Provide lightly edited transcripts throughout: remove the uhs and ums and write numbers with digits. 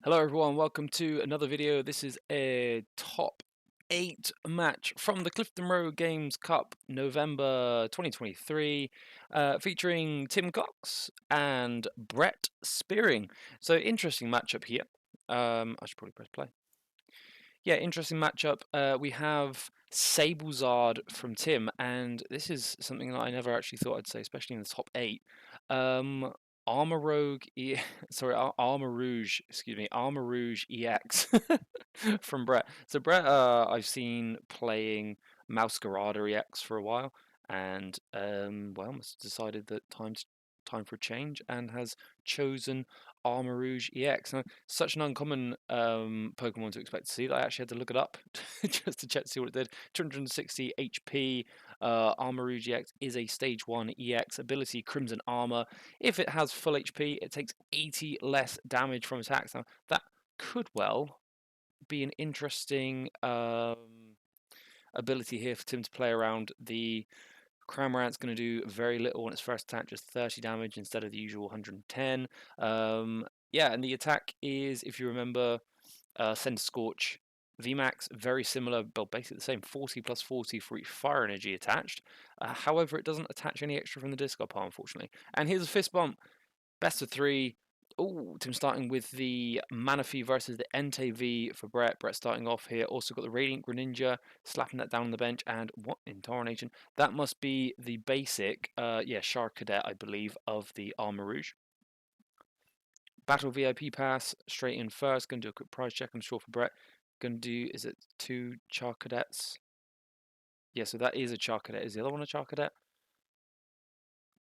Hello everyone, welcome to another video. This is a top 8 match from the Clifton Road Games Cup November 2023 featuring Tim Cox and Brett Spearing. So interesting matchup here. I should probably press play. Yeah, interesting matchup. We have SableZard from Tim, and this is something that I never actually thought I'd say, especially in the top 8. Armarouge, Armarouge, excuse me, Armarouge EX from Brett. So Brett, I've seen playing Masquerada EX for a while, and well, must have decided that time for a change, and has chosen Armarouge EX. Now, such an uncommon Pokemon to expect to see that I actually had to look it up just to check to see what it did. 260 HP. Armarouge EX is a Stage 1 EX ability, Crimson Armor. If it has full HP, it takes 80 less damage from attacks. Now, that could well be an interesting ability here for Tim to play around. The Cramorant's going to do very little on its first attack, just 30 damage instead of the usual 110. Yeah, and the attack is, if you remember, Send Scorch. VMAX, very similar, but basically the same, 40 plus 40 for each fire energy attached. However, it doesn't attach any extra from the discard pile, unfortunately. And here's a fist bump. Best of 3. Oh, Tim starting with the Manaphy versus the Entei V for Brett. Brett starting off here. Also got the Radiant Greninja, slapping that down on the bench. And what in Tarnation? That must be the basic, yeah, Shark Cadet, I believe, of the Armarouge. Battle VIP pass, straight in first. Going to do a quick prize check, I'm sure, for Brett. Going to do, is it 2 Char Cadets? Yeah, so that is a Char Cadet. Is the other one a Char Cadet?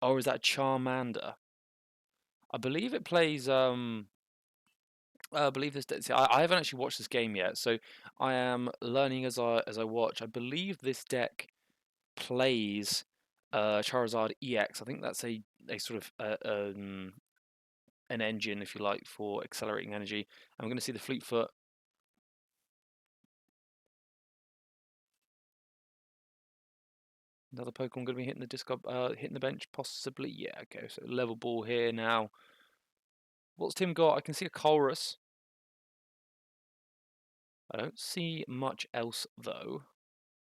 Or is that a Charmander? I believe it plays, I believe this. See, I haven't actually watched this game yet, so I am learning as I watch. I believe this deck plays Charizard EX. I think that's a sort of an engine, if you like, for accelerating energy. And we're going to see the Fleetfoot. Another Pokemon going to be hitting the discard, hitting the bench, possibly. Yeah, okay. So level ball here now. What's Tim got? I can see a Colrus. I don't see much else though,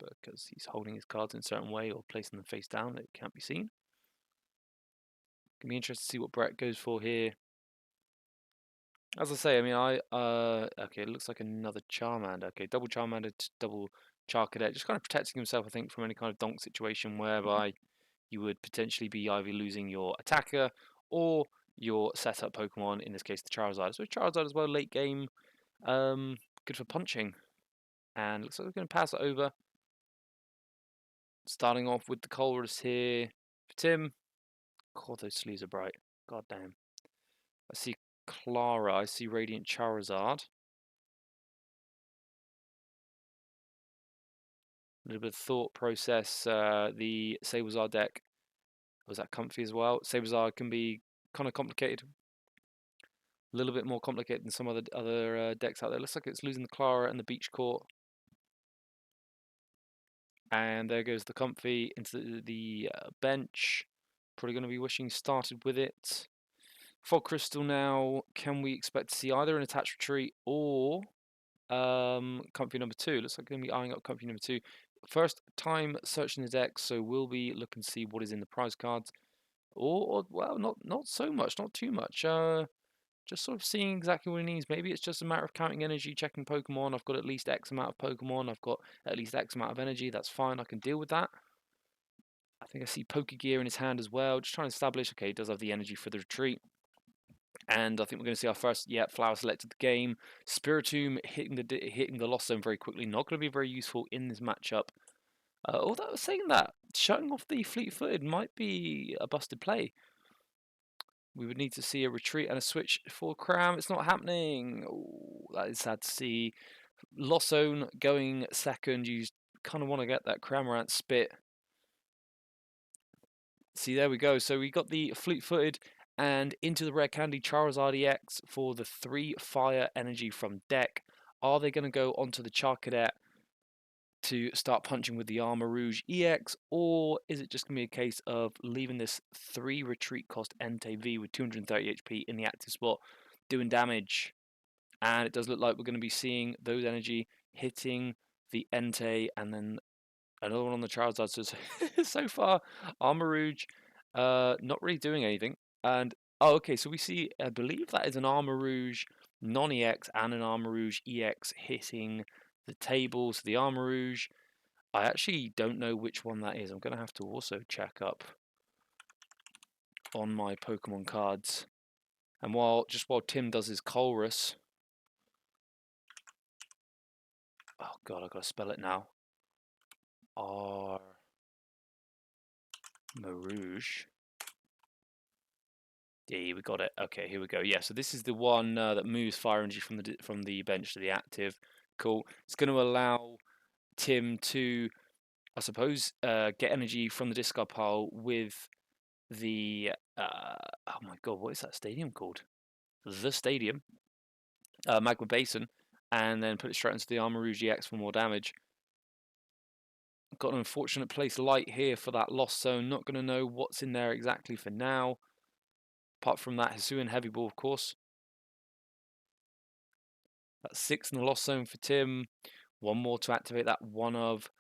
because he's holding his cards in a certain way or placing them face down. It can't be seen. Can be interested to see what Brett goes for here. As I say, I mean, okay, it looks like another Charmander. Okay, double Charmander to double Charcadet, just kind of protecting himself, I think, from any kind of donk situation whereby you would potentially be either losing your attacker or your setup Pokemon, in this case the Charizard. So Charizard as well, late game, good for punching. And looks like we're going to pass it over. Starting off with the Colress here for Tim. God, those sleeves are bright. God damn. I see Clara, I see Radiant Charizard. A little bit of thought process. The SableZard deck, was that comfy as well? SableZard can be kind of complicated. A little bit more complicated than some other decks out there. Looks like it's losing the Clara and the Beach Court. And there goes the Comfy into the bench. Probably going to be wishing started with it. Fog Crystal now. Can we expect to see either an attached retreat or Comfy number 2? Looks like going to be eyeing up Comfy number 2. First time searching the deck, so we'll be looking to see what is in the prize cards. Or well, not so much, not too much. Just sort of seeing exactly what he needs. Maybe it's just a matter of counting energy, checking Pokemon. I've got at least X amount of Pokemon. I've got at least X amount of energy. That's fine. I can deal with that. I think I see Pokegear in his hand as well. Just trying to establish, okay, he does have the energy for the retreat. And I think we're going to see our first, flower selected the game. Spiritomb hitting the loss zone very quickly. Not going to be very useful in this matchup. Although saying that, shutting off the fleet-footed might be a busted play. We would need to see a retreat and a switch for Cram. It's not happening. Ooh, that is sad to see. Lost Zone going second. You kind of want to get that Cramorant spit. See, there we go. So we got the fleet-footed and into the Rare Candy Charizard EX for the 3 fire energy from deck. Are they going to go onto the Charcadet to start punching with the Armarouge EX, or is it just going to be a case of leaving this 3 retreat cost Entei V with 230 HP in the active spot doing damage? And it does look like we're going to be seeing those energy hitting the Entei and then another one on the Charizard. So, so far, Armarouge not really doing anything. And, oh, okay, so we see, I believe that is an Armarouge non-EX and an Armarouge EX hitting the table. So the Armarouge, I actually don't know which one that is. I'm going to have to also check up on my Pokemon cards. And while Tim does his Colrus, oh god, I've got to spell it now. Armarouge. Yeah, we got it. Okay, here we go. Yeah, so this is the one that moves fire energy from the bench to the active. Cool. It's going to allow Tim to, I suppose, get energy from the discard pile with the oh my god, what is that stadium called? The Stadium, Magma Basin, and then put it straight into the Armarouge EX for more damage. Got an unfortunate place light here for that Lost Zone. Not going to know what's in there exactly for now. Apart from that Hisuian Heavy Ball, of course. That's 6 in the Lost Zone for Tim. One more to activate that one of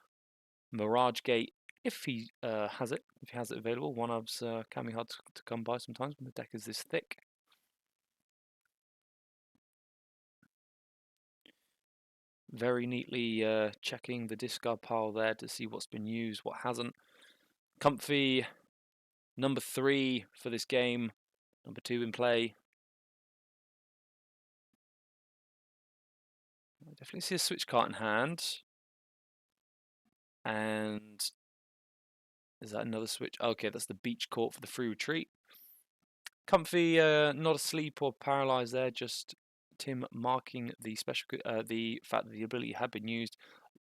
Mirage Gate if he has it. If he has it available. One of's can be hard to come by sometimes when the deck is this thick. Very neatly checking the discard pile there to see what's been used, what hasn't. Comfy, number 3 for this game. Number 2 in play. I definitely see a switch card in hand. And is that another switch? Okay, that's the beach court for the free retreat. Comfy, not asleep or paralyzed there, just Tim marking the the fact that the ability had been used.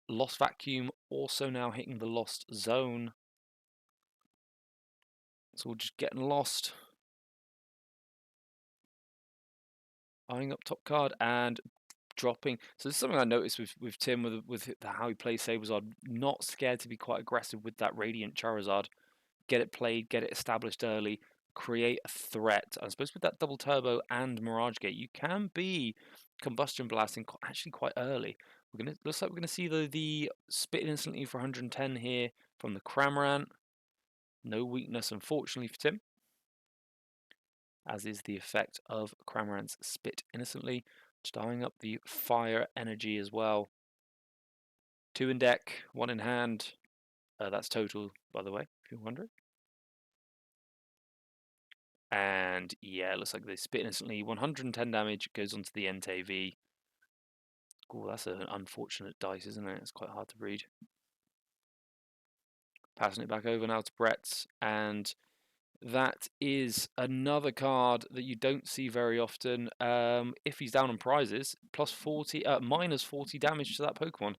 Lost Vacuum also now hitting the Lost Zone. So we're just getting lost. Eyeing up top card and dropping. So this is something I noticed with Tim with how he plays SableZard. Not scared to be quite aggressive with that Radiant Charizard. Get it played, get it established early, create a threat. I suppose with that double turbo and Mirage Gate, you can be combustion blasting actually quite early. Looks like we're gonna see the spit instantly for 110 here from the Cramorant. No weakness, unfortunately, for Tim, as is the effect of Cramorant's spit innocently. Just eyeing up the fire energy as well. 2 in deck, 1 in hand. That's total, by the way, if you're wondering. And yeah, it looks like they spit instantly. 110 damage goes onto the Entei V. Oh, that's an unfortunate dice, isn't it? It's quite hard to read. Passing it back over now to Brett, and that is another card that you don't see very often. If he's down on prizes, plus 40, minus 40 damage to that Pokemon.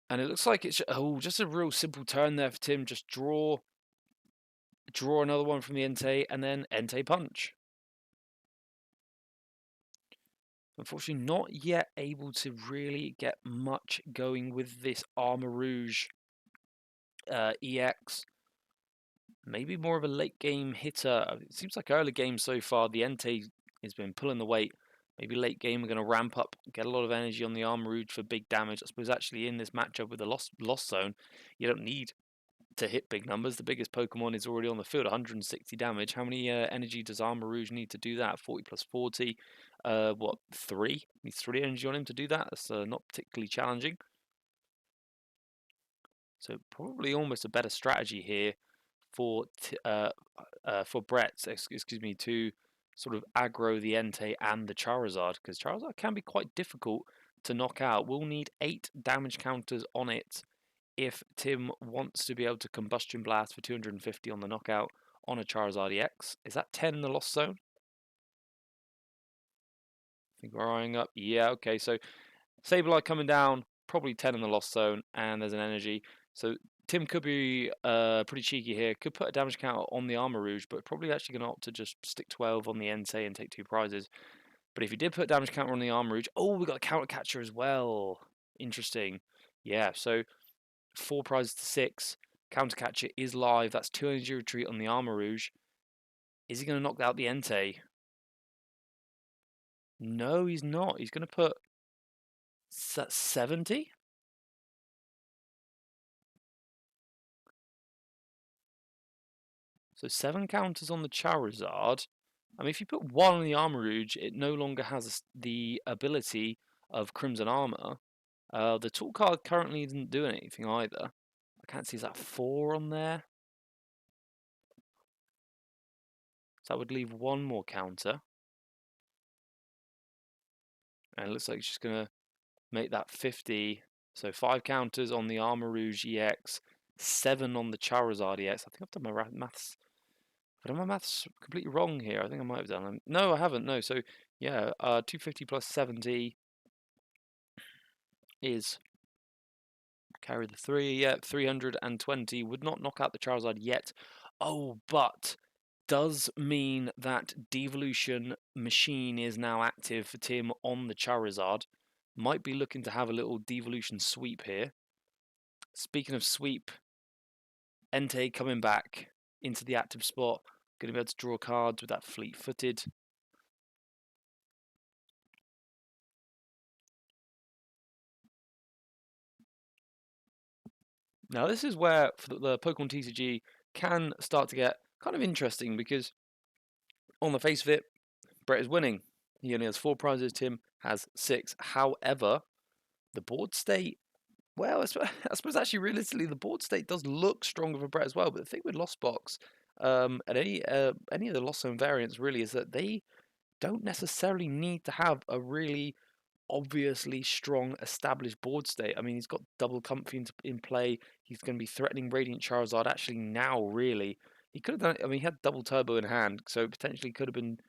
And it looks like it's just a real simple turn there for Tim. Just draw another one from the Entei, and then Entei Punch. Unfortunately, not yet able to really get much going with this Armarouge EX. Maybe more of a late game hitter. It seems like early game so far, the Entei has been pulling the weight. Maybe late game we're going to ramp up, get a lot of energy on the Armarouge for big damage. I suppose actually in this matchup with the Lost Zone, you don't need to hit big numbers. The biggest Pokemon is already on the field, 160 damage. How many energy does Armarouge need to do that? 40 plus 40. What, 3? Needs 3 energy on him to do that. That's not particularly challenging. So probably almost a better strategy here for Brett, excuse me, to sort of aggro the Entei and the Charizard, because Charizard can be quite difficult to knock out. We'll need 8 damage counters on it if Tim wants to be able to Combustion Blast for 250 on the knockout on a Charizard EX. Is that 10 in the Lost Zone? I think we're eyeing up. Yeah, okay, so Sableye coming down, probably 10 in the Lost Zone, and there's an energy. So Tim could be pretty cheeky here. Could put a damage counter on the Armarouge, but probably actually going to opt to just stick 12 on the Entei and take 2 prizes. But if he did put damage counter on the Armarouge, oh, we got a counter catcher as well. Interesting. Yeah, so 4 prizes to 6. Counter catcher is live. That's 2 energy retreat on the Armarouge. Is he going to knock out the Entei? No, he's not. He's going to put 70. So 7 counters on the Charizard. I mean, if you put 1 on the Armarouge, it no longer has the ability of Crimson Armor. The tool card currently isn't doing anything either. I can't see, is that 4 on there? So that would leave 1 more counter. And it looks like it's just going to make that 50. So 5 counters on the Armarouge EX, 7 on the Charizard EX. I think I've done my maths. But am my maths completely wrong here? I think I might have done them. No, I haven't. No, so yeah, 250 plus 70 is carry the 3. Yeah, 320 would not knock out the Charizard yet. Oh, but does mean that Devolution Machine is now active for Tim on the Charizard. Might be looking to have a little Devolution sweep here. Speaking of sweep, Entei coming back into the active spot. Going to be able to draw cards with that fleet-footed. Now this is where the Pokemon TCG can start to get kind of interesting, because on the face of it, Brett is winning. He only has 4 prizes, Tim has 6. However, the board state, well, I suppose actually realistically the board state does look stronger for Brett as well. But the thing with Lost Box and any of the Lost Zone variants really is that they don't necessarily need to have a really obviously strong established board state. I mean, he's got double Comfy in play. He's going to be threatening Radiant Charizard actually now, really. He could have done it. I mean, he had double turbo in hand, so potentially could have been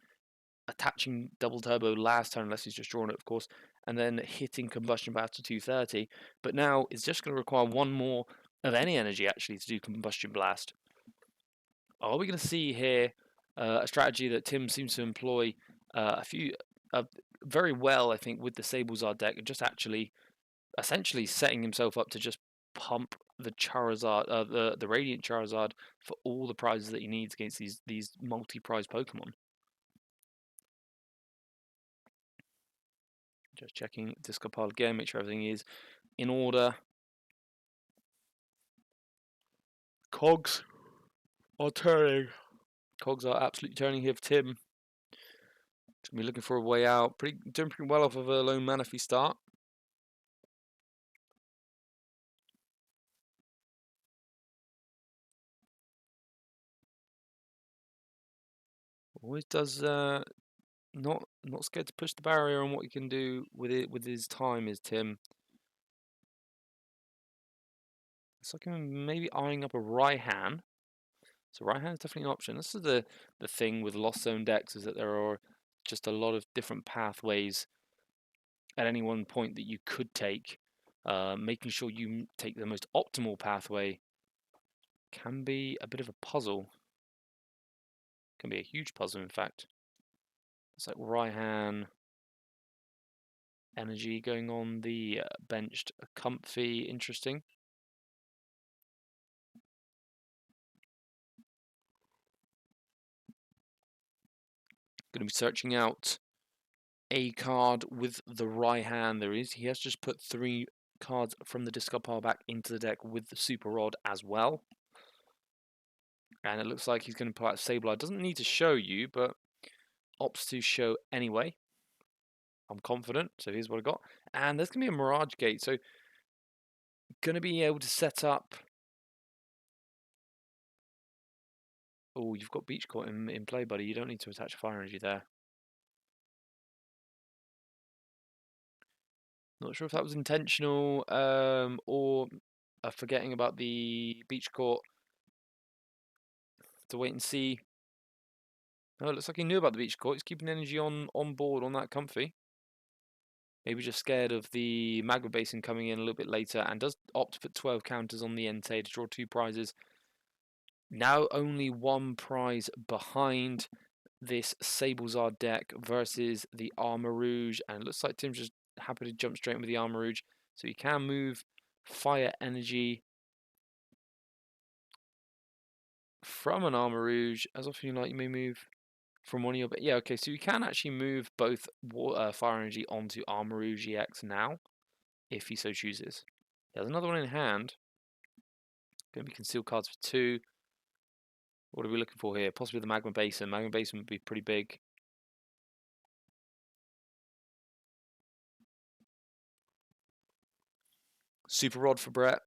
attaching double turbo last turn, unless he's just drawn it, of course, and then hitting Combustion Blast to 230. But now it's just going to require 1 more of any energy actually to do Combustion Blast. Are we going to see here a strategy that Tim seems to employ very well, I think, with the SableZard deck, just actually essentially setting himself up to just pump the Charizard, the Radiant Charizard, for all the prizes that he needs against these multi-prize Pokemon. Just checking discard pile again, make sure everything is in order. Cogs are turning. Cogs are absolutely turning here for Tim. He's going to be looking for a way out. Doing pretty well off of a low Manaphy start. Always does not scared to push the barrier on what he can do with his time is Tim. It's like him maybe eyeing up a Raihan. So Raihan is definitely an option. This is the thing with Lost Zone decks, is that there are just a lot of different pathways at any one point that you could take. Making sure you take the most optimal pathway can be a bit of a puzzle. Can be a huge puzzle, in fact. It's like Raihan energy going on the benched Comfy. Interesting. Going to be searching out a card with the Raihan. He has just put 3 cards from the discard pile back into the deck with the Super Rod as well. And it looks like he's going to pull out SableZard. Doesn't need to show you, but opts to show anyway. I'm confident. So here's what I got. And there's going to be a Mirage Gate. So going to be able to set up. Oh, you've got Beach Court in play, buddy. You don't need to attach Fire Energy there. Not sure if that was intentional or forgetting about the Beach Court. To wait and see. Oh, it looks like he knew about the Beach Court. He's keeping energy on board on that Comfy. Maybe just scared of the Magma Basin coming in a little bit later, and does opt to put 12 counters on the Entei to draw 2 prizes. Now only 1 prize behind this SableZard deck versus the Armarouge, and it looks like Tim's just happy to jump straight in with the Armarouge, so you can move Fire Energy from an Armarouge as often you like. You may move from one of your... Yeah, okay, so you can actually move both Fire Energy onto Armarouge EX now, if he so chooses. He has another one in hand. Going to be concealed cards for 2. What are we looking for here? Possibly the Magma Basin. Magma Basin would be pretty big. Super Rod for Brett.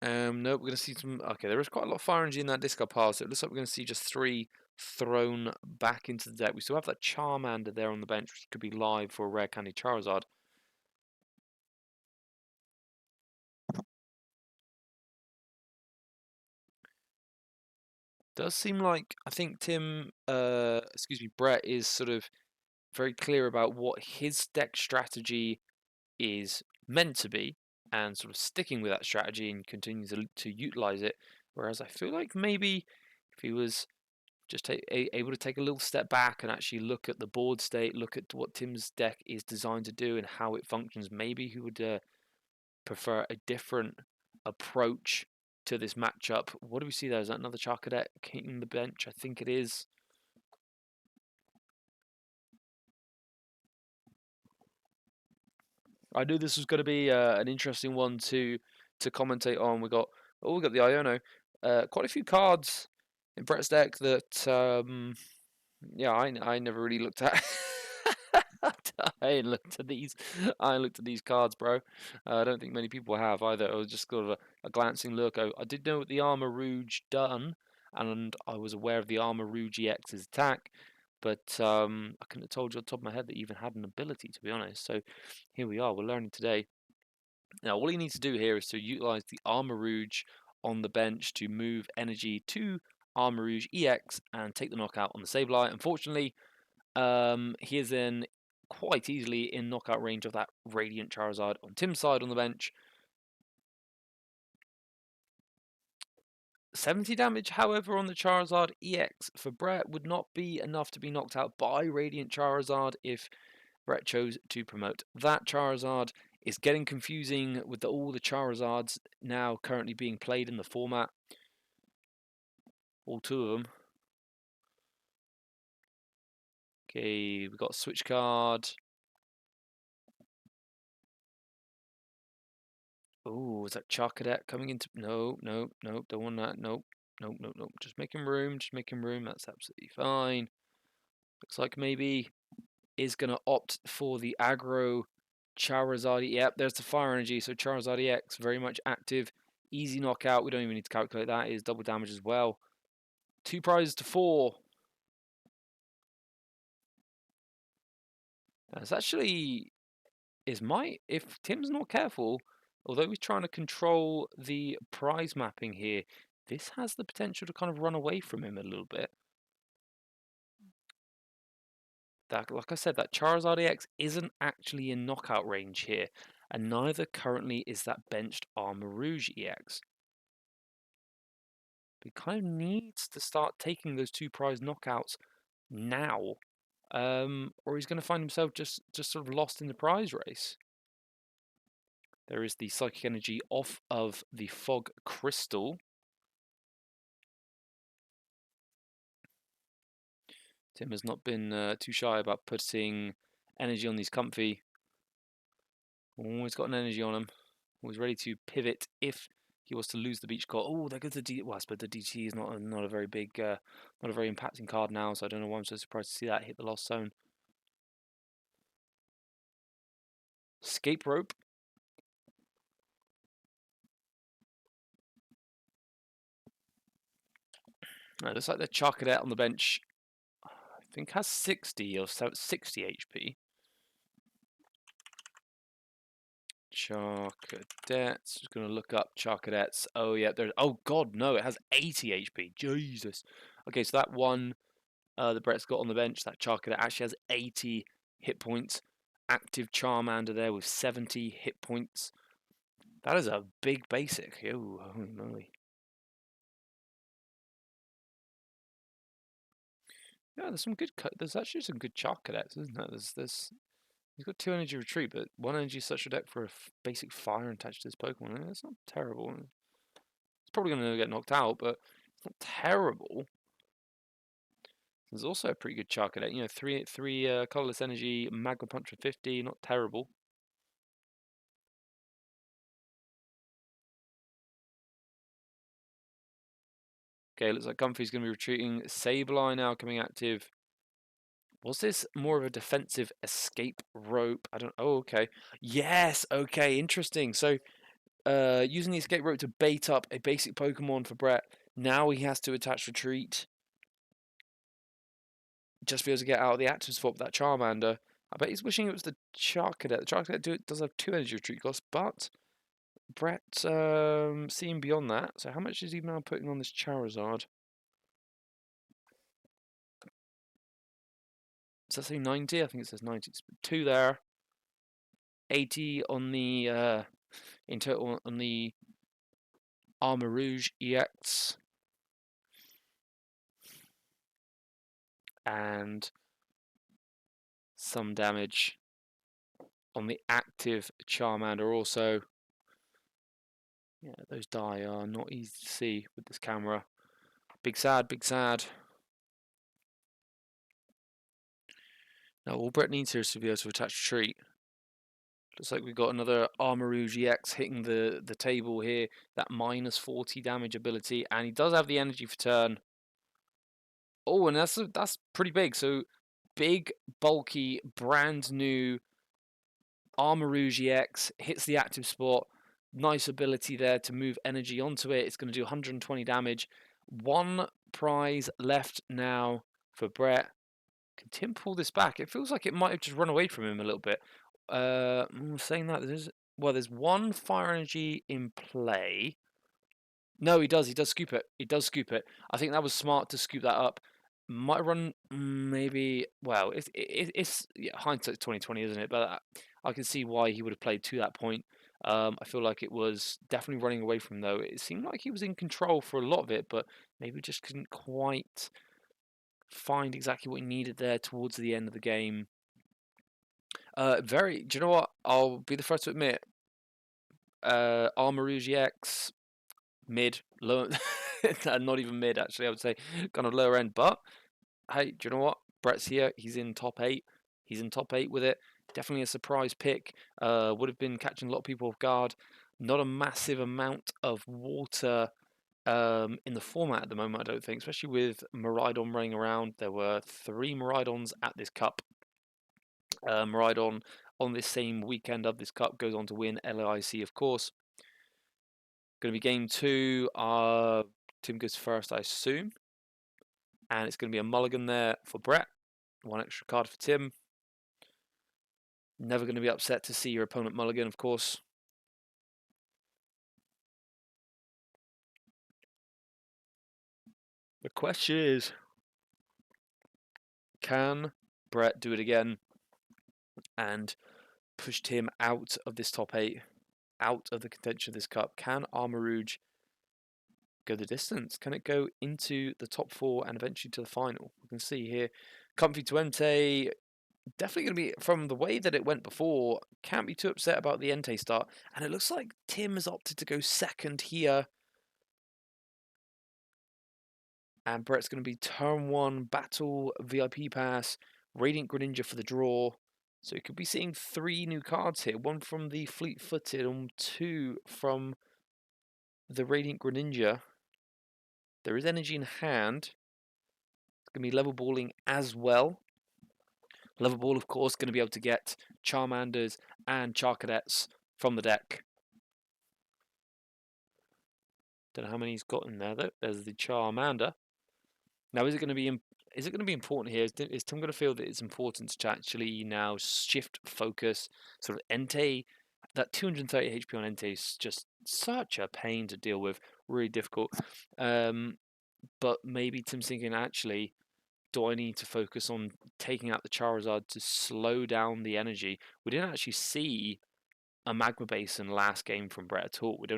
Nope, we're going to see some... Okay, there is quite a lot of Fire Energy in that discard pile, so it looks like we're going to see just 3 thrown back into the deck. We still have that Charmander there on the bench, which could be live for a Rare Candy Charizard. Does seem like, I think Brett is sort of very clear about what his deck strategy is meant to be, and sort of sticking with that strategy and continuing to utilize it. Whereas I feel like maybe if he was just able to take a little step back and actually look at the board state, look at what Tim's deck is designed to do and how it functions, maybe he would prefer a different approach to this matchup. What do we see there? Is that another Charcadet hitting the bench? I think it is. I knew this was going to be an interesting one to commentate on. We got the Iono, quite a few cards in Brett's deck that yeah, I never really looked at. I looked at these cards, bro. I don't think many people have either. It was just sort of a glancing look. I did know what the Armarouge done, and I was aware of the Armarouge EX's attack, but I couldn't have told you on the top of my head that it even had an ability, to be honest. So here we are. We're learning today. Now, all you need to do here is to utilize the Armarouge on the bench to move energy to Armarouge EX and take the knockout on the Sableye. Unfortunately, he is in quite easily in knockout range of that Radiant Charizard on Tim's side on the bench. 70 damage, however, on the Charizard EX for Brett would not be enough to be knocked out by Radiant Charizard if Brett chose to promote that Charizard. It's getting confusing with all the Charizards now currently being played in the format. All 2 of them. Okay, we've got a switch card. Oh, is that Charcadet coming into... No, don't want that. Nope. Just making room, That's absolutely fine. Looks like maybe is going to opt for the aggro Charizard. Yep, there's the Fire Energy. So Charizard EX, very much active. Easy knockout. We don't even need to calculate that. It is double damage as well. 2 prizes to 4. That's actually... If Tim's not careful, although he's trying to control the prize mapping here, this has the potential to kind of run away from him a little bit. That, like I said, that Charizard EX isn't actually in knockout range here, and neither currently is that benched Armarouge EX. He kind of needs to start taking those 2 prize knockouts now, or he's going to find himself just sort of lost in the prize race. There is the Psychic Energy off of the Fog Crystal. Tim has not been too shy about putting energy on these Comfy. Always got an energy on him. Always ready to pivot if he was to lose the beach card. Oh, there goes the D. Well, I suppose the DT is not a very big, not a very impacting card now. So I don't know why I'm so surprised to see that hit the lost zone. Escape rope. It looks like the Charcadet on the bench, I think, has 60 or 60 HP. Charcadets. Just going to look up Charcadets. Oh, yeah. There's... Oh, God, no. It has 80 HP. Jesus. Okay, so that one that Brett's got on the bench, that Charcadet, actually has 80 hit points. Active Charmander there with 70 hit points. That is a big basic. Oh, holy moly. Yeah, there's actually some good Charcadets, isn't there? He's got 2 energy retreat, but 1 energy such a deck for a basic fire attached to this Pokemon. That's not terrible. It's probably going to get knocked out, but it's not terrible. There's also a pretty good Charcadet. You know, three colorless energy, Magma Punch for 50, not terrible. Okay, looks like Comfy's going to be retreating. Sableye now coming active. Was this more of a defensive escape rope? I don't. Oh, okay. Yes. Okay. Interesting. So, using the escape rope to bait up a basic Pokemon for Brett. Now he has to attach retreat. Just be able to get out of the active swap that Charmander. I bet he's wishing it was the Charcadet. The Charcadet does have 2 energy retreat costs, but Brett seeing beyond that. So how much is he now putting on this Charizard? Does that say 90? I think it says 90. It's 2 there. 80 on the in total on the Armarouge EX. And some damage on the active Charmander also. Yeah, those die are not easy to see with this camera. Big sad, big sad. Now all Brett needs here is to be able to attach retreat. Looks like we've got another Armarouge EX hitting the table here. That minus 40 damage ability. And he does have the energy for turn. Oh, and that's pretty big. So big, bulky, brand new Armarouge EX hits the active spot. Nice ability there to move energy onto it. It's going to do 120 damage. 1 prize left now for Brett. Can Tim pull this back? It feels like it might have just run away from him a little bit. Saying that, there's 1 fire energy in play. No, he does. He does scoop it. He does scoop it. I think that was smart to scoop that up. Might run maybe. Well, it's yeah, hindsight 2020, isn't it? But I can see why he would have played to that point. I feel like it was definitely running away from him, though. It seemed like he was in control for a lot of it, but maybe just couldn't quite find exactly what he needed there towards the end of the game. Do you know what? I'll be the first to admit. Armarouge X mid, low, not even mid actually. I would say kind of lower end. But hey, do you know what? Brett's here. He's in top 8. He's in top 8 with it. Definitely a surprise pick. Would have been catching a lot of people off guard. Not a massive amount of water in the format at the moment, I don't think, especially with Miraidon running around. There were 3 Miraidons at this cup. Miraidon on this same weekend of this cup goes on to win LIC, of course. Going to be game 2. Tim goes first, I assume. And it's going to be a mulligan there for Brett. 1 extra card for Tim. Never going to be upset to see your opponent mulligan, of course. The question is, can Brett do it again and push Tim out of this top 8, out of the contention of this cup? Can Armarouge go the distance? Can it go into the top 4 and eventually to the final? We can see here, Comfy Tuente, definitely going to be, from the way that it went before, can't be too upset about the Entei start. And it looks like Tim has opted to go second here. And Brett's going to be turn 1, Battle VIP Pass, Radiant Greninja for the draw. So you could be seeing 3 new cards here. 1 from the Fleet-Footed and 2 from the Radiant Greninja. There is energy in hand. It's going to be level balling as well. Level ball, of course, going to be able to get Charmanders and Charcadets from the deck. Don't know how many he's got in there though. There's the Charmander. Now, is it going to be important here? Is Tim going to feel that it's important to actually now shift focus? Sort of Entei, that 230 HP on Entei is just such a pain to deal with, really difficult. But maybe Tim's thinking, actually, do I need to focus on taking out the Charizard to slow down the energy? We didn't actually see a Magma Basin last game from Brett at all. So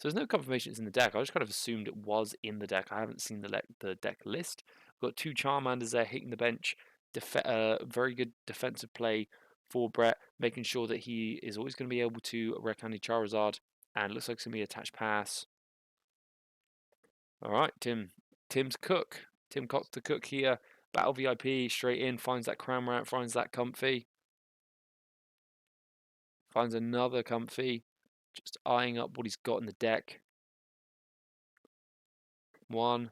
there's no confirmation it's in the deck. I just kind of assumed it was in the deck. I haven't seen the deck list. We've got 2 Charmanders there hitting the bench. Very good defensive play for Brett, making sure that he is always going to be able to wreck any Charizard. And it looks like it's going to be a attached pass. All right, Tim's cook. Tim Cox to cook here. Battle VIP straight in, finds that Cramorant, finds that Comfy. Finds another Comfy. Just eyeing up what he's got in the deck. 1.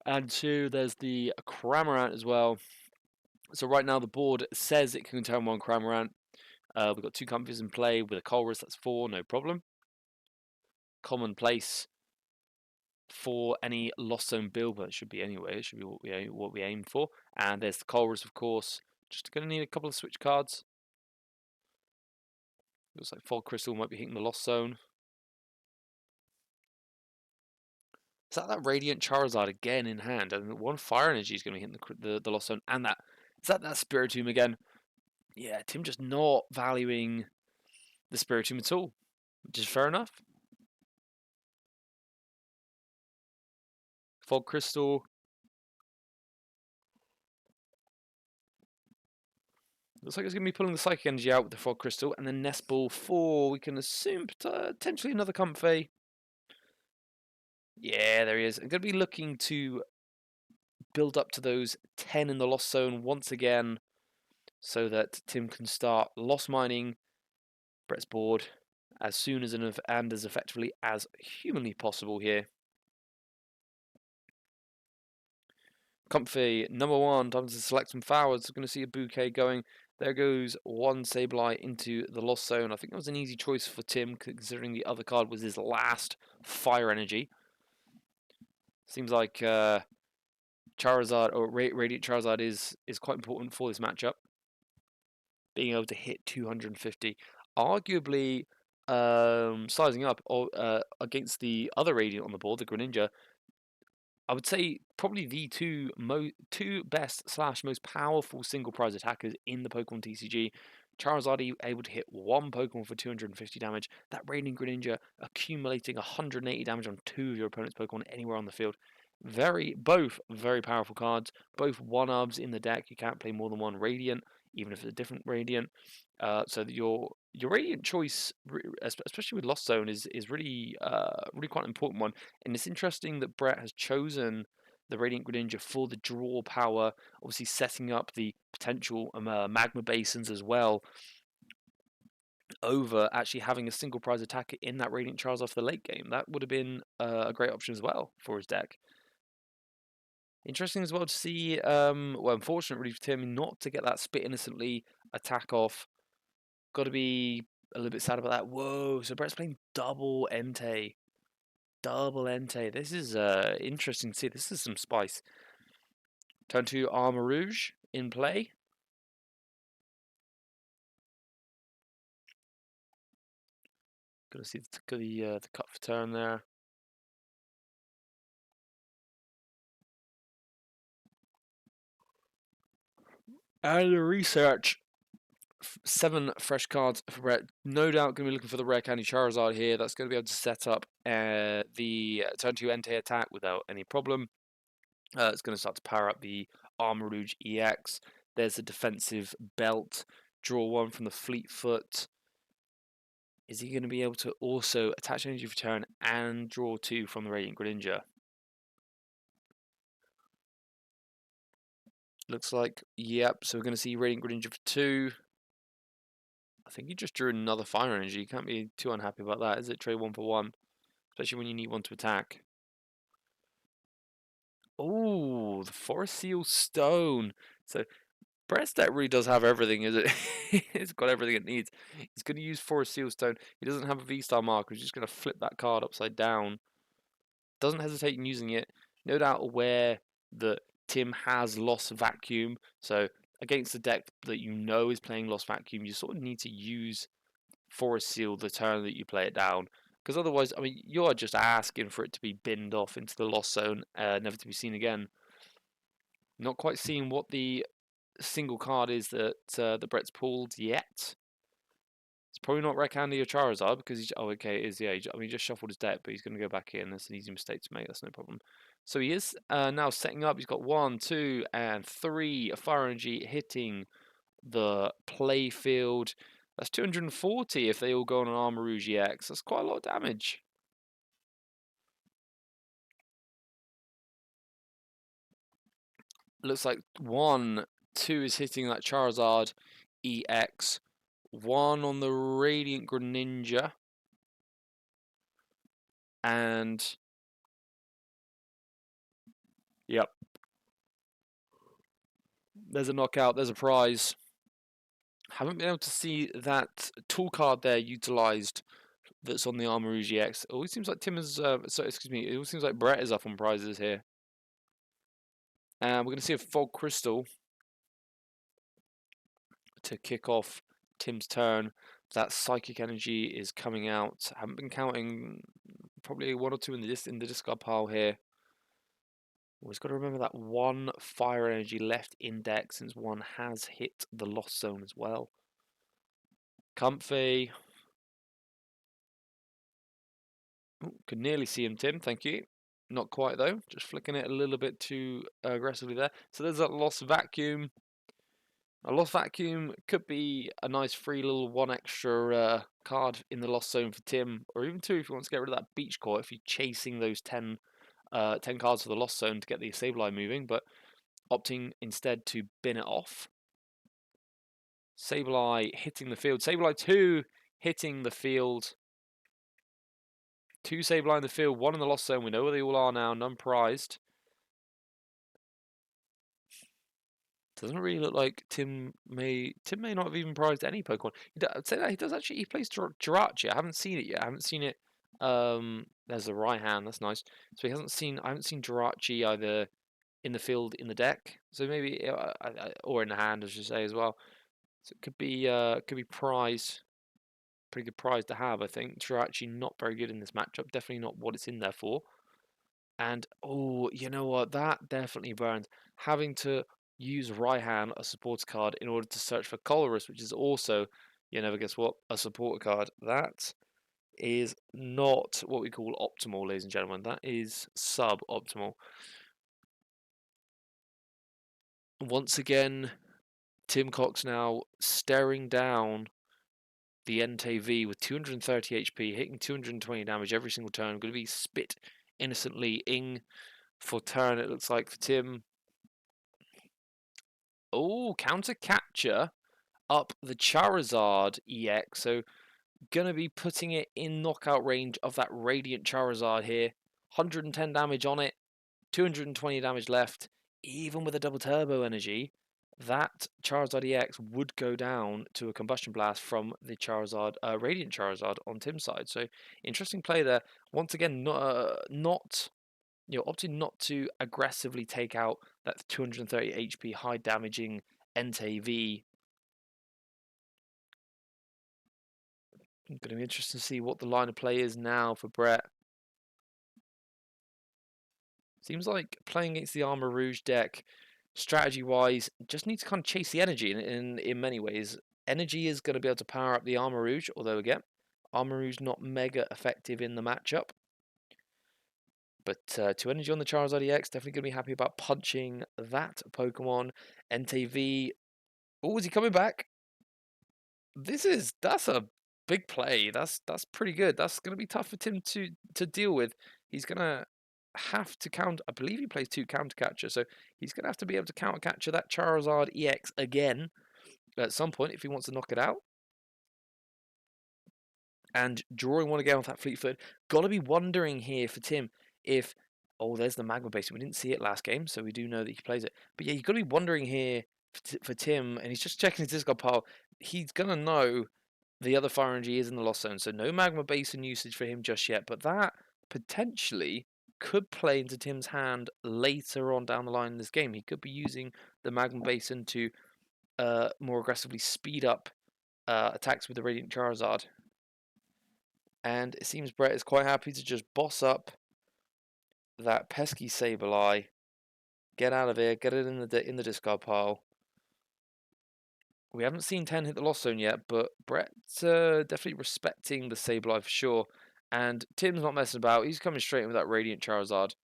And 2, there's the Cramorant as well. So right now the board says it can turn 1 Cramorant. We've got 2 Comfies in play with a Colress, that's 4, no problem. Commonplace for any Lost Zone build, but it should be anyway. It should be what we aim for. And there's the Colress, of course. Just going to need a couple of switch cards. Looks like Fog Crystal might be hitting the Lost Zone. Is that Radiant Charizard again in hand? And 1 Fire Energy is going to be hitting the Lost Zone. And is that Spiritomb again? Yeah, Tim just not valuing the Spiritomb at all, which is fair enough. Fog Crystal. Looks like it's going to be pulling the Psychic Energy out with the Fog Crystal. And then Nest Ball 4, we can assume potentially another Comfey. Yeah, there he is. I'm going to be looking to build up to those 10 in the Lost Zone once again so that Tim can start lost mining Brett's board as soon as and as effectively as humanly possible here. Comfy, number 1, time to select some flowers. We're going to see a bouquet going. There goes 1 Sableye into the Lost Zone. I think that was an easy choice for Tim, considering the other card was his last Fire Energy. Seems like Charizard, or Radiant Charizard, is quite important for this matchup. Being able to hit 250. Arguably, sizing up against the other Radiant on the board, the Greninja, I would say probably the two best / most powerful single prize attackers in the Pokemon TCG. Charizard able to hit 1 Pokemon for 250 damage. That Radiant Greninja accumulating 180 damage on 2 of your opponent's Pokemon anywhere on the field. Both very powerful cards. Both 1-ubs in the deck. You can't play more than 1 Radiant, even if it's a different Radiant. So that your Radiant choice, especially with Lost Zone, is really quite an important one. And it's interesting that Brett has chosen the Radiant Greninja for the draw power, obviously setting up the potential magma basins as well, over actually having a single prize attacker in that Radiant Charizard for the late game. That would have been a great option as well for his deck. Interesting as well to see, well, unfortunate really for Tim not to get that Spit Innocently attack off. Got to be a little bit sad about that. Whoa, so Brett's playing double Entei. Double Entei. This is interesting to see. This is some spice. Turn 2 Armarouge in play. Gonna see the cut for turn there. And the research. 7 fresh cards for Brett. No doubt going to be looking for the rare candy Charizard here. That's going to be able to set up the turn 2 Entei attack without any problem. It's going to start to power up the Armarouge EX. There's a defensive belt. Draw 1 from the Fleetfoot. Is he going to be able to also attach energy for turn and draw 2 from the Radiant Greninja? Looks like, yep. So we're going to see Radiant Greninja for 2. I think he just drew another Fire Energy. You can't be too unhappy about that, is it? Trade 1 for 1. Especially when you need 1 to attack. Oh, the Forest Seal Stone. So Brett's deck really does have everything, is it? It's got everything it needs. He's going to use Forest Seal Stone. He doesn't have a V-Star marker. He's just going to flip that card upside down. Doesn't hesitate in using it. No doubt aware that Tim has Lost Vacuum. So against the deck that you know is playing Lost Vacuum, you sort of need to use Forest Seal the turn that you play it down. Because otherwise, I mean, you're just asking for it to be binned off into the Lost Zone, never to be seen again. Not quite seeing what the single card is that the Brett's pulled yet. It's probably not Rare Candy or Charizard because he's, oh, okay, it is, yeah. He just shuffled his deck, but he's going to go back in. That's an easy mistake to make. That's no problem. So he is now setting up. He's got 1, 2, and 3 Fire Energy hitting the play field. That's 240 if they all go on an Armarouge EX. That's quite a lot of damage. Looks like 1, 2 is hitting that Charizard EX. 1 on the Radiant Greninja. And yep. There's a knockout, there's a prize. Haven't been able to see that tool card there utilized that's on the Armarouge EX. It always seems like Tim is, excuse me, it always seems like Brett is up on prizes here. And we're going to see a Fog Crystal to kick off Tim's turn. That Psychic Energy is coming out. I haven't been counting, probably 1 or 2 in the discard pile here. Always got to remember that 1 Fire Energy left in deck since 1 has hit the Lost Zone as well. Comfy. Ooh, could nearly see him, Tim. Thank you. Not quite, though. Just flicking it a little bit too aggressively there. So there's that Lost Vacuum. A Lost Vacuum could be a nice free little 1 extra card in the Lost Zone for Tim. Or even 2 if you want to get rid of that Beach Core if you're chasing those 10 cards for the Lost Zone to get the Sableye moving. But opting instead to bin it off. Sableye hitting the field. Sableye 2 hitting the field. 2 Sableye in the field, 1 in the Lost Zone. We know where they all are now, none prized. Doesn't really look like Tim may not have even prized any Pokemon. I'd say that he does actually. He plays Jirachi. I haven't seen it yet. I haven't seen it. There's the right hand. That's nice. So he hasn't seen. I haven't seen Jirachi either in the field in the deck. So maybe or in the hand, as you say as well. So it could be prize. Pretty good prize to have, I think. Jirachi not very good in this matchup. Definitely not what it's in there for. And, oh, you know what? That definitely burns. Having to use Raihan, a supporter card, in order to search for Colress, which is also, you never guess what, a supporter card. That is not what we call optimal, ladies and gentlemen. That is sub-optimal. Once again, Tim Cox now staring down the NTV with 230 HP, hitting 220 damage every single turn. Going to be spit innocently in for turn, it looks like, for Tim. Oh, counter capture up the Charizard EX. So, gonna be putting it in knockout range of that Radiant Charizard here. 110 damage on it, 220 damage left. Even with a double turbo energy, that Charizard EX would go down to a Combustion Blast from the Charizard, Radiant Charizard on Tim's side. So, interesting play there. Once again, not opting not to aggressively take out that 230 HP high damaging NTV. Going to be interesting to see what the line of play is now for Brett. Seems like playing against the Armarouge deck, strategy-wise, just need to kind of chase the energy in many ways. Energy is going to be able to power up the Armarouge, although again, Armarouge not mega effective in the matchup. But 2 energy on the Charizard EX, definitely going to be happy about punching that Pokemon. NTV, oh, is he coming back? That's a big play. That's pretty good. That's going to be tough for Tim to deal with. He's going to have to count. I believe he plays 2 counter catcher, so he's going to have to be able to counter capture that Charizard EX again at some point if he wants to knock it out. And drawing 1 again with that Fleet Foot. Got to be wondering here for Tim if, oh, there's the Magma Base. We didn't see it last game, so we do know that he plays it. But yeah, you've got to be wondering here for Tim, and he's just checking his discard pile. He's going to know the other Fire Energy is in the Lost Zone, so no Magma Basin usage for him just yet. But that potentially could play into Tim's hand later on down the line in this game. He could be using the Magma Basin to more aggressively speed up attacks with the Radiant Charizard. And it seems Brett is quite happy to just boss up that pesky Sableye, get out of here, get it in the discard pile. We haven't seen 10 hit the Lost Zone yet, but Brett's definitely respecting the Sableye for sure. And Tim's not messing about. He's coming straight in with that Radiant Charizard.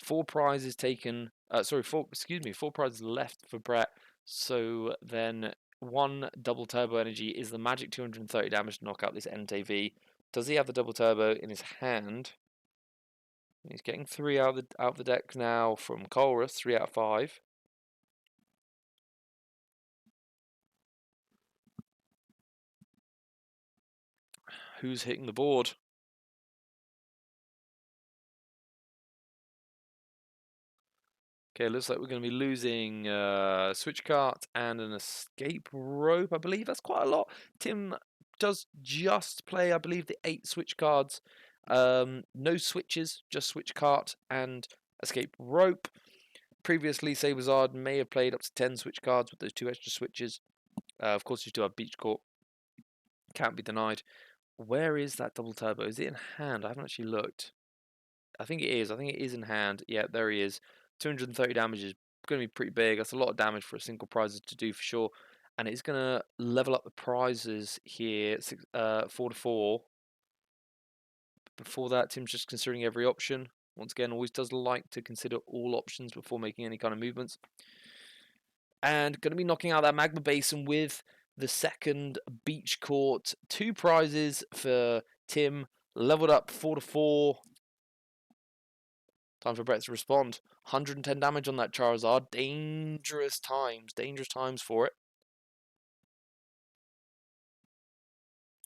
4 prizes taken. 4 prizes left for Brett. So then 1 double turbo energy is the magic 230 damage to knock out this NTV. Does he have the double turbo in his hand? He's getting 3 out of the deck now from Colress, 3 out of 5. Who's hitting the board? Okay, looks like we're going to be losing switch cart and an escape rope, I believe. That's quite a lot. Tim does just play, I believe, the 8 switch cards. No switches, just switch cart and escape rope. Previously, SableZard may have played up to 10 switch cards with those 2 extra switches. Of course, you still have Beach Court. Can't be denied. Where is that double turbo? Is it in hand? I haven't actually looked. I think it is. I think it is in hand. Yeah, there he is. 230 damage is going to be pretty big. That's a lot of damage for a single prize to do for sure. And it's going to level up the prizes here, 4 to 4. Before that, Tim's just considering every option. Once again, always does like to consider all options before making any kind of movements. And going to be knocking out that magma basin with the second beach court. 2 prizes for Tim. Leveled up 4 to 4. Time for Brett to respond. 110 damage on that Charizard. Dangerous times for it.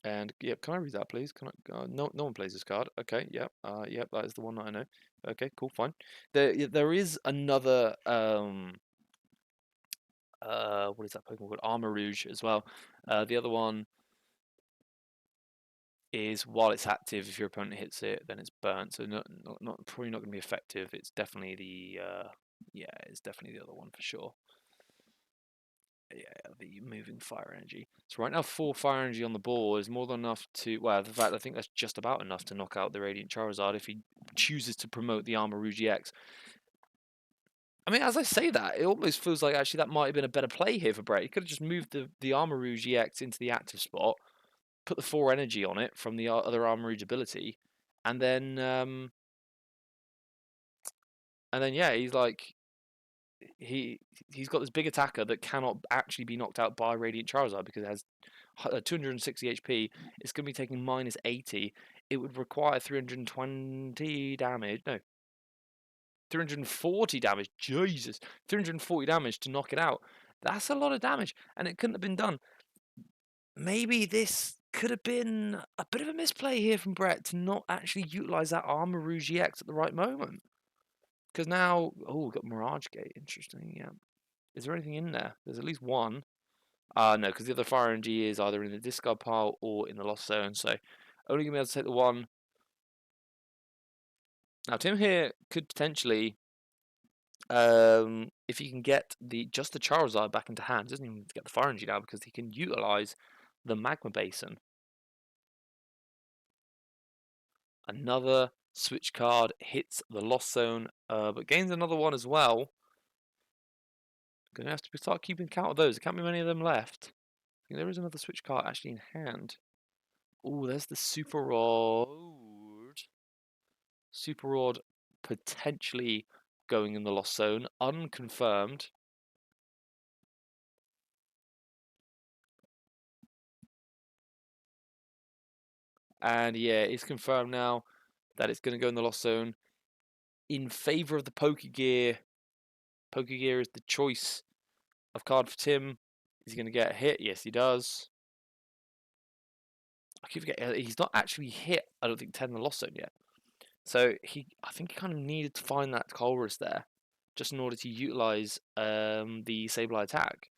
And yep, can I read that, please? Can I? No one plays this card. Okay, yep, yep, that is the one that I know. Okay, cool, fine. There is another what is that Pokemon called? Armarouge as well. The other one is while it's active, if your opponent hits it, then it's burnt. So probably not going to be effective. It's definitely the yeah, it's definitely the other one for sure. Yeah, the moving fire energy. So right now, 4 fire energy on the board is more than enough to. Well, in fact, I think that's just about enough to knock out the Radiant Charizard if he chooses to promote the Armarouge EX. I mean, as I say that, it almost feels like actually that might have been a better play here for Brett. He could have just moved the Armarouge EX into the active spot, put the 4 energy on it from the other Armarouge ability, and then yeah, he's like he's got this big attacker that cannot actually be knocked out by Radiant Charizard because it has 260 HP. It's going to be taking minus 80. It would require 320 damage. No, 340 damage. Jesus, 340 damage to knock it out. That's a lot of damage, and it couldn't have been done. Maybe this could have been a bit of a misplay here from Brett to not actually utilize that Armarouge EX at the right moment. Because now, oh, we've got Mirage Gate. Interesting, yeah. Is there anything in there? There's at least one. No, because the other fire energy is either in the discard pile or in the lost zone. So only going to be able to take the one. Now Tim here could potentially, if he can get just the Charizard back into hand, doesn't even get the fire energy now because he can utilize the magma basin. Another switch card hits the lost zone, but gains another one as well. Gonna have to start keeping count of those. There can't be many of them left. I think there is another switch card actually in hand. Oh, there's the Super Rod. Super Rod potentially going in the lost zone, unconfirmed. And yeah, it's confirmed now that it's going to go in the lost zone in favor of the Pokegear. Pokegear is the choice of card for Tim. Is he going to get a hit? Yes, he does. I keep forgetting he's not actually hit. I don't think 10 in the lost zone yet. So I think he kind of needed to find that Colress there, just in order to utilize the Sableye attack.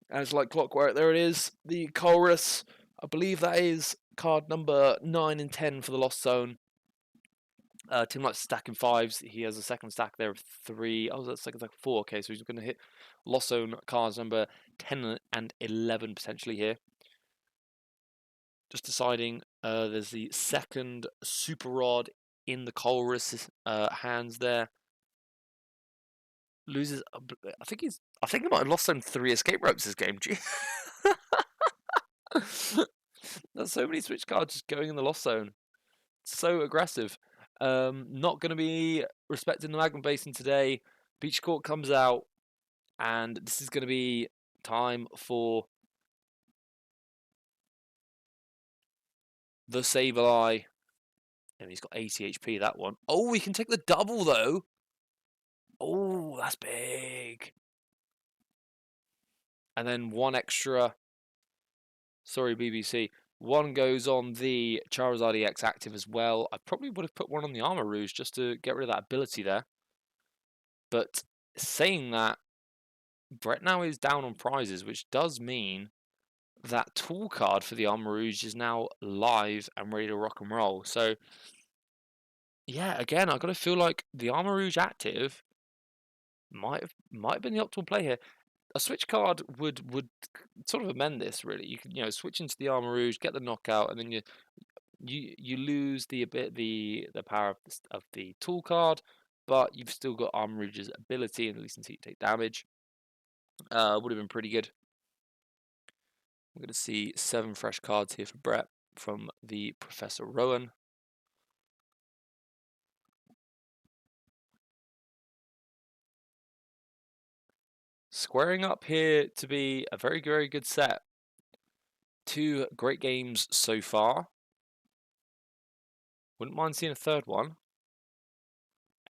And it's like clockwork. There it is, the Colress. I believe that is card number 9 and 10 for the Lost Zone. Tim likes stacking 5s. He has a second stack there of 3. Oh, that's second stack of 4. Okay, so he's going to hit Lost Zone cards number 10 and 11 potentially here. Just deciding, there's the second Super Rod in the Colress hands there. Loses. I think he might have lost some 3 escape ropes this game. There's so many switch cards just going in the lost zone. So aggressive. Not going to be respecting the magma basin today. Beach Court comes out, and this is going to be time for the Sableye. And he's got 80 HP, that one. Oh, we can take the double, though. Oh, that's big. And then one extra. Sorry, BBC. One goes on the Charizard EX active as well. I probably would have put one on the Armarouge just to get rid of that ability there. But saying that, Brett now is down on prizes, which does mean that tool card for the Armarouge is now live and ready to rock and roll. So, yeah, again, I've got to feel like the Armarouge active might have been the optimal play here. A switch card would sort of amend this really. You can switch into the Armarouge, get the knockout, and then you lose the power of the tool card, but you've still got Armarouge's ability, and at least until you take damage. Would have been pretty good. We're going to see 7 fresh cards here for Brett from the Professor Rowan. Squaring up here to be a very, very good set. 2 great games so far. Wouldn't mind seeing a third one.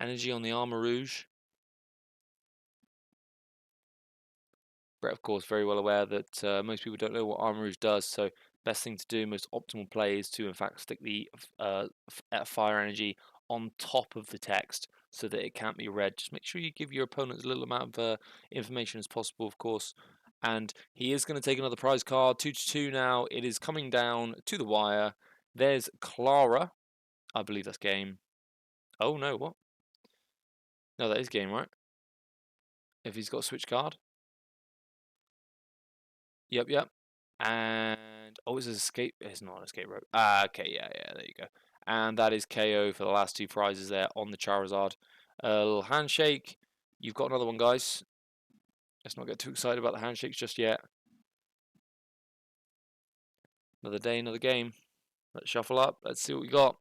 Energy on the Armarouge. Brett, of course, very well aware that most people don't know what Armarouge does, so best thing to do, most optimal play is to, in fact, stick the fire energy on top of the text so that it can't be read. Just make sure you give your opponent as little amount of information as possible, of course. And he is going to take another prize card, 2-2 now. It is coming down to the wire. There's Clara. I believe that's game. Oh, no, what? No, that is game, right? If he's got a switch card. Yep. And oh, it's an escape. It's not an escape rope. Okay, yeah, there you go. And that is KO for the last 2 prizes there on the Charizard. A little handshake. You've got another one, guys. Let's not get too excited about the handshakes just yet. Another day, another game. Let's shuffle up. Let's see what we got.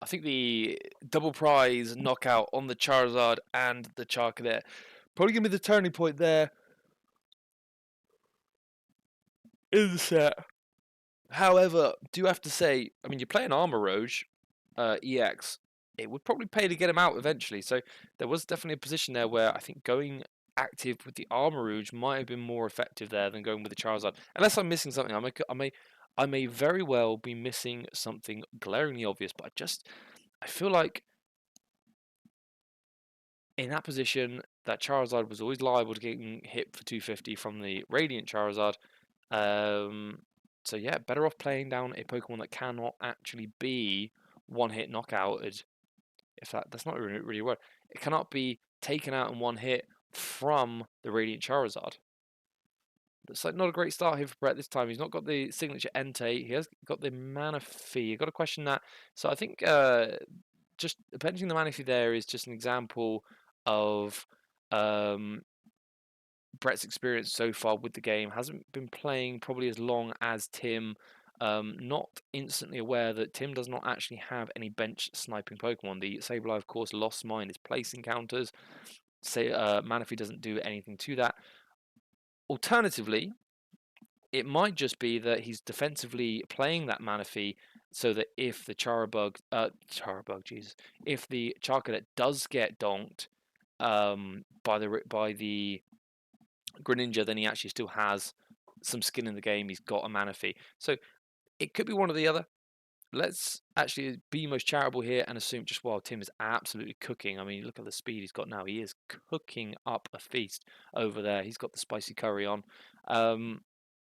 I think the double prize knockout on the Charizard and the Charcadet probably going to be the turning point there in the set. However, do have to say, I mean, you're playing Armarouge EX. It would probably pay to get him out eventually. So there was definitely a position there where I think going active with the Armarouge might have been more effective there than going with the Charizard. Unless I'm missing something, I may very well be missing something glaringly obvious. But I feel like in that position, that Charizard was always liable to getting hit for 250 from the Radiant Charizard. So yeah, better off playing down a Pokemon that cannot actually be one-hit knockouted. If that's not really a word. It cannot be taken out in one hit from the Radiant Charizard. It's like not a great start here for Brett this time. He's not got the signature Entei. He has got the Manaphy. You've got to question that. So I think just benching the Manaphy there is just an example of Brett's experience so far with the game. Hasn't been playing probably as long as Tim. Not instantly aware that Tim does not actually have any bench sniping Pokemon. The Sableye, of course, lost mine is place encounters. Say Manaphy doesn't do anything to that. Alternatively, it might just be that he's defensively playing that Manaphy so that if the if the Charcadet does get donked by the Greninja, then he actually still has some skin in the game. He's got a Manaphy. So it could be one or the other. Let's actually be most charitable here and assume just while Tim is absolutely cooking. I mean, look at the speed he's got now. He is cooking up a feast over there. He's got the spicy curry on.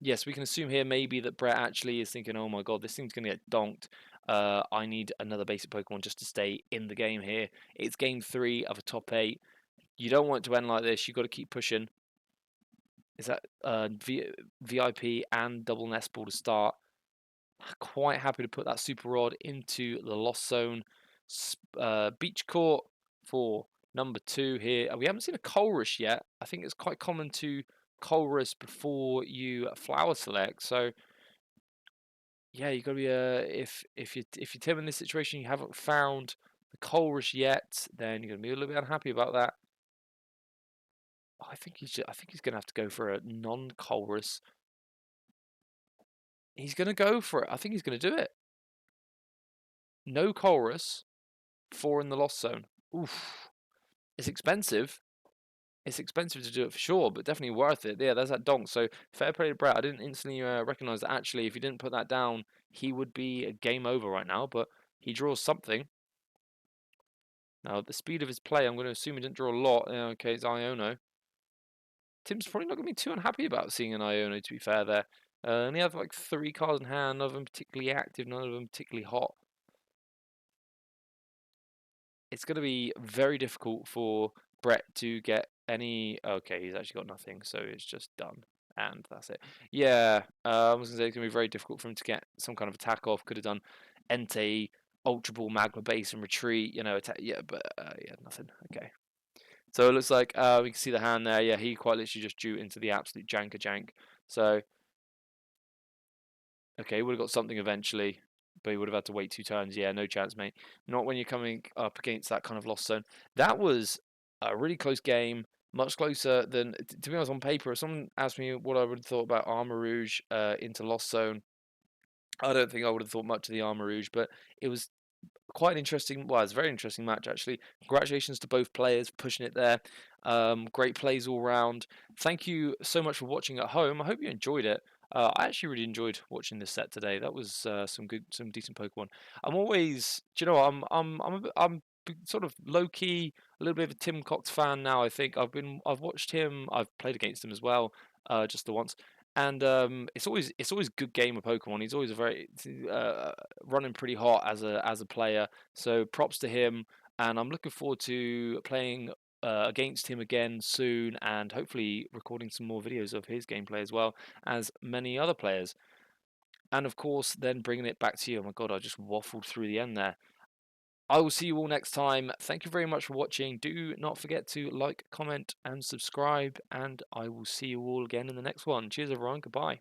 Yes, we can assume here maybe that Brett actually is thinking, oh my god, this thing's going to get donked. I need another basic Pokemon just to stay in the game here. It's game 3 of a top 8. You don't want it to end like this. You've got to keep pushing. Is that VIP and double nest ball to start? Quite happy to put that Super Rod into the Lost Zone. Beach Court for number 2 here. We haven't seen a Colress yet. I think it's quite common to Colress before you flower select. So yeah, you got to be if you're Tim in this situation, you haven't found the Colress yet, then you're gonna be a little bit unhappy about that. I think he's gonna have to go for a non-Colress. He's gonna go for it. I think he's gonna do it. No Colress, 4 in the lost zone. Oof. It's expensive. It's expensive to do it for sure, but definitely worth it. Yeah, there's that donk. So fair play to Brett. I didn't instantly recognize that actually, if he didn't put that down, he would be a game over right now. But he draws something. Now, at the speed of his play, I'm going to assume he didn't draw a lot. Yeah, okay, it's Iono. Tim's probably not going to be too unhappy about seeing an Iono, to be fair there. And he has like 3 cards in hand, none of them particularly active, none of them particularly hot. It's going to be very difficult for Brett to get any. Okay, he's actually got nothing, so it's just done. And that's it. Yeah, I was going to say it's going to be very difficult for him to get some kind of attack off. Could have done Entei, Ultra Ball, Magma Base, and Retreat, attack. Yeah, but yeah, nothing. Okay. So it looks like we can see the hand there. Yeah, he quite literally just drew into the absolute jank. So, okay, would have got something eventually, but he would have had to wait 2 turns. Yeah, no chance, mate. Not when you're coming up against that kind of lost zone. That was a really close game, much closer than, to be honest, on paper. If someone asked me what I would have thought about Armarouge into lost zone, I don't think I would have thought much of the Armarouge, but it was quite an interesting, well, it's a very interesting match actually. Congratulations to both players for pushing it there. Great plays all round. Thank you so much for watching at home. I hope you enjoyed it. I actually really enjoyed watching this set today. That was some decent Pokemon. I'm always, do you know, I'm sort of low key, a little bit of a Tim Cox fan now. I think I've watched him. I've played against him as well, just the once. And it's always good game of Pokemon. He's always a very running pretty hot as a player. So props to him, and I'm looking forward to playing against him again soon, and hopefully recording some more videos of his gameplay as well as many other players. And of course, then bringing it back to you. Oh my god, I just waffled through the end there. I will see you all next time. Thank you very much for watching. Do not forget to like, comment, and subscribe, and I will see you all again in the next one. Cheers, everyone. Goodbye.